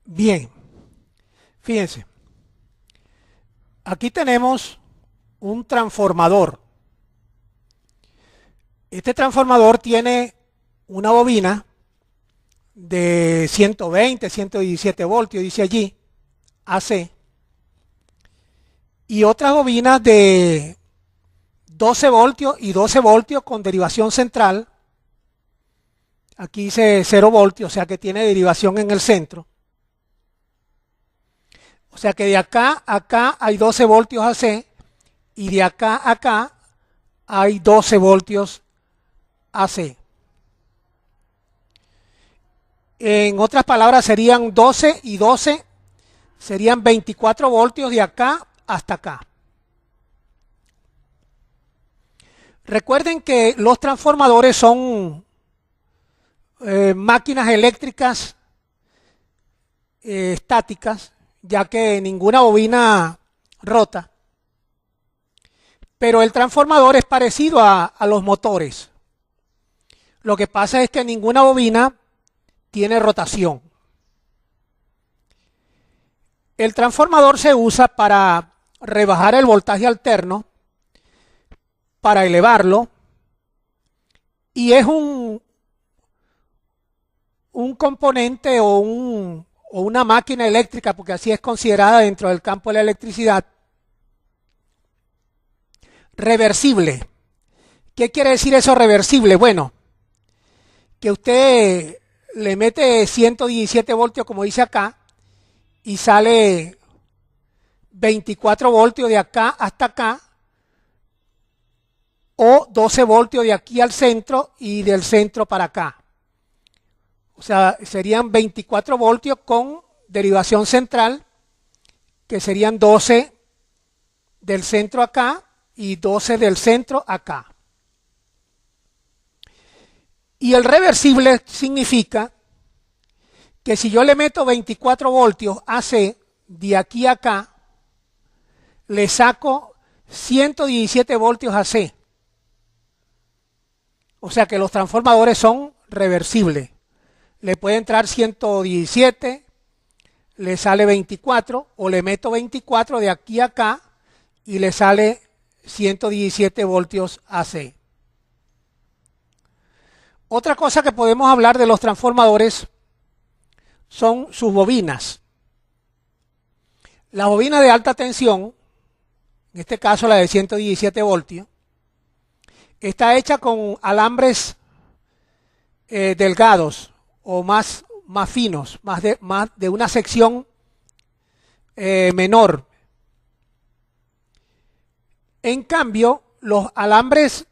Bien, fíjense, aquí tenemos un transformador. Este transformador tiene una bobina de 120, 117 voltios, dice allí, AC, y otras bobinas de 12 voltios y 12 voltios con derivación central. Aquí dice 0 voltios, o sea que tiene derivación en el centro. O sea que de acá a acá hay 12 voltios AC y de acá a acá hay 12 voltios AC. En otras palabras serían 12 y 12, serían 24 voltios de acá hasta acá. Recuerden que los transformadores son máquinas eléctricas estáticas, ya que ninguna bobina rota. Pero el transformador es parecido a los motores. Lo que pasa es que ninguna bobina tiene rotación. El transformador se usa para rebajar el voltaje alterno, para elevarlo, y es un componente o una máquina eléctrica, porque así es considerada dentro del campo de la electricidad, reversible. ¿Qué quiere decir eso reversible? Bueno, que usted le mete 117 voltios, como dice acá, y sale 24 voltios de acá hasta acá, o 12 voltios de aquí al centro y del centro para acá. O sea, serían 24 voltios con derivación central, que serían 12 del centro acá y 12 del centro acá. Y el reversible significa que si yo le meto 24 voltios AC de aquí a acá, le saco 117 voltios AC. O sea que los transformadores son reversibles. Le puede entrar 117, le sale 24, o le meto 24 de aquí a acá y le sale 117 voltios AC. Otra cosa que podemos hablar de los transformadores son sus bobinas. La bobina de alta tensión, en este caso la de 117 voltios, está hecha con alambres delgados o más finos, más de una sección menor. En cambio, los alambres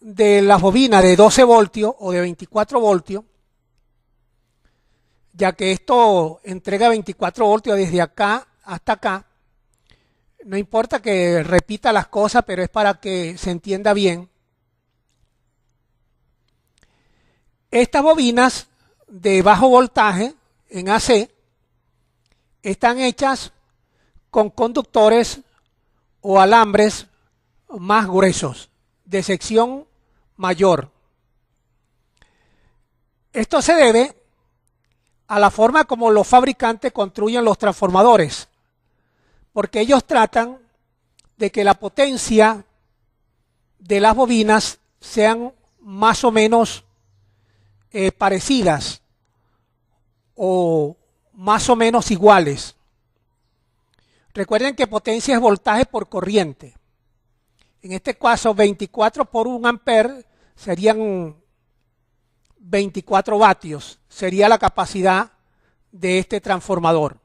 de las bobinas de 12 voltios o de 24 voltios, ya que esto entrega 24 voltios desde acá hasta acá, no importa que repita las cosas, pero es para que se entienda bien. Estas bobinas de bajo voltaje en AC están hechas con conductores o alambres más gruesos, de sección mayor. Esto se debe a la forma como los fabricantes construyen los transformadores, porque ellos tratan de que la potencia de las bobinas sean más o menos parecidas o más o menos iguales. Recuerden que potencia es voltaje por corriente. En este caso 24 por 1 amper serían 24 vatios, sería la capacidad de este transformador.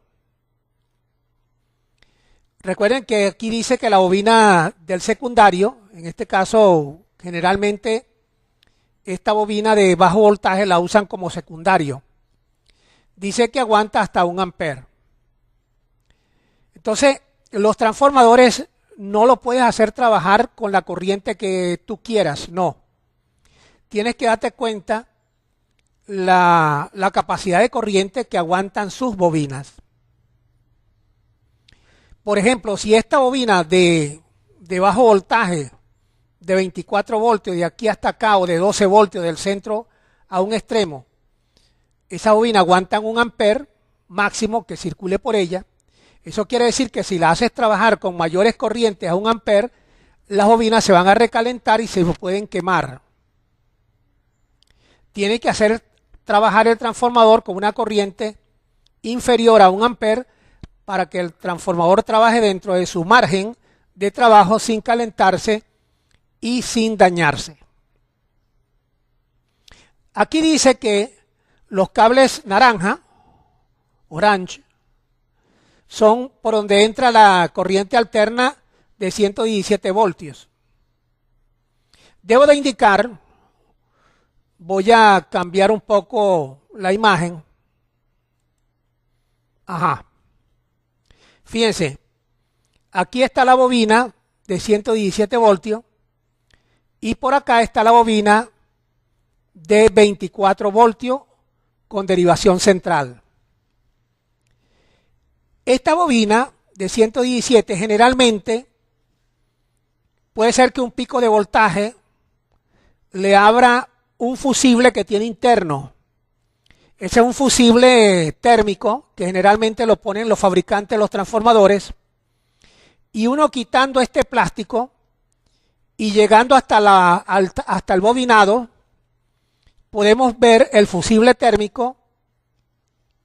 Recuerden que aquí dice que la bobina del secundario, en este caso generalmente esta bobina de bajo voltaje la usan como secundario. Dice que aguanta hasta 1 amper. Entonces, los transformadores no lo puedes hacer trabajar con la corriente que tú quieras, no. Tienes que darte cuenta la capacidad de corriente que aguantan sus bobinas. Por ejemplo, si esta bobina de bajo voltaje de 24 voltios de aquí hasta acá o de 12 voltios del centro a un extremo, esa bobina aguanta 1 amper, máximo que circule por ella. Eso quiere decir que si la haces trabajar con mayores corrientes a 1 amper, las bobinas se van a recalentar y se pueden quemar. Tiene que hacer trabajar el transformador con una corriente inferior a 1 amper para que el transformador trabaje dentro de su margen de trabajo sin calentarse y sin dañarse. Aquí dice que los cables naranja, orange, son por donde entra la corriente alterna de 117 voltios. Debo de indicar, voy a cambiar un poco la imagen. Ajá. Fíjense, aquí está la bobina de 117 voltios y por acá está la bobina de 24 voltios con derivación central. Esta bobina de 117 generalmente puede ser que un pico de voltaje le abra un fusible que tiene interno. Ese es un fusible térmico que generalmente lo ponen los fabricantes de los transformadores, y uno quitando este plástico y llegando hasta el bobinado podemos ver el fusible térmico,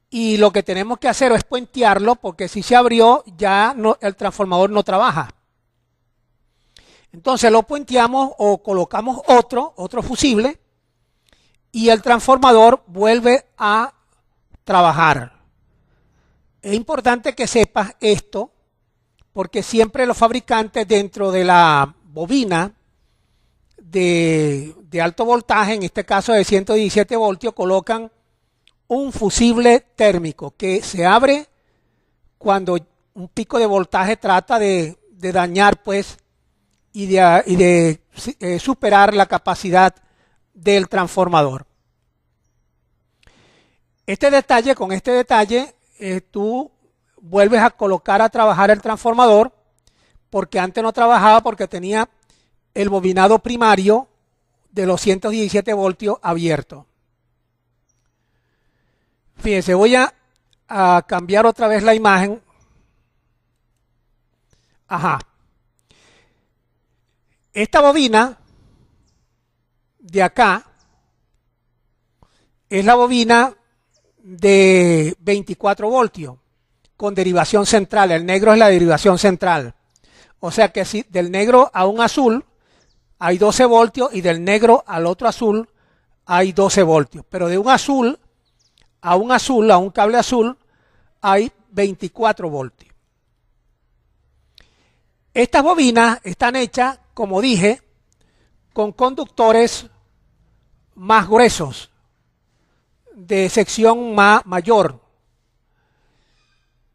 y lo que tenemos que hacer es puentearlo porque si se abrió ya no, el transformador no trabaja. Entonces lo puenteamos o colocamos otro fusible y el transformador vuelve a trabajar. Es importante que sepas esto porque siempre los fabricantes dentro de la bobina de alto voltaje, en este caso de 117 voltios, colocan un fusible térmico que se abre cuando un pico de voltaje trata de dañar pues y de superar la capacidad del transformador. Con este detalle tú vuelves a colocar a trabajar el transformador, porque antes no trabajaba porque tenía el bobinado primario de los 117 voltios abierto. Fíjense, voy a cambiar otra vez la imagen. Ajá. Esta bobina de acá es la bobina de 24 voltios con derivación central. El negro es la derivación central. O sea que si del negro a un azul hay 12 voltios y del negro al otro azul hay 12 voltios. Pero de un azul a un cable azul hay 24 voltios. Estas bobinas están hechas, como dije, con conductores más gruesos, de sección mayor.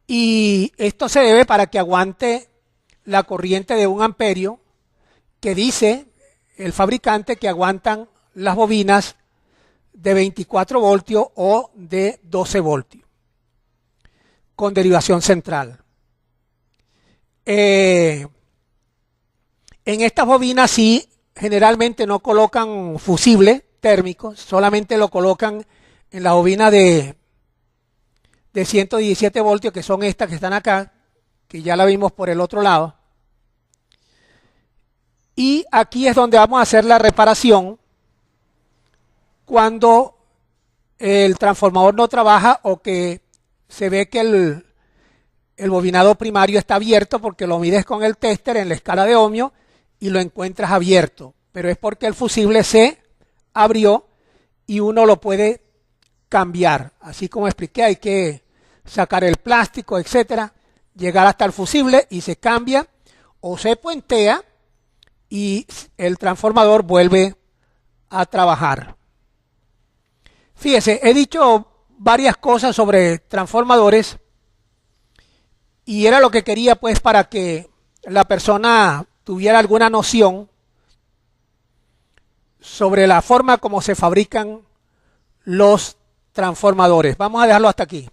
Y esto se debe para que aguante la corriente de 1 amperio, que dice el fabricante que aguantan las bobinas de 24 voltios o de 12 voltios, con derivación central. En estas bobinas sí, generalmente no colocan fusible térmico, solamente lo colocan en la bobina de 117 voltios, que son estas que están acá, que ya la vimos por el otro lado. Y aquí es donde vamos a hacer la reparación cuando el transformador no trabaja o que se ve que el bobinado primario está abierto, porque lo mides con el tester en la escala de ohmio y lo encuentras abierto, pero es porque el fusible se abrió y uno lo puede cambiar. Así como expliqué, hay que sacar el plástico, etcétera, llegar hasta el fusible y se cambia o se puentea y el transformador vuelve a trabajar. Fíjese, he dicho varias cosas sobre transformadores y era lo que quería pues para que la persona tuviera alguna noción sobre la forma como se fabrican los transformadores. Vamos a dejarlo hasta aquí.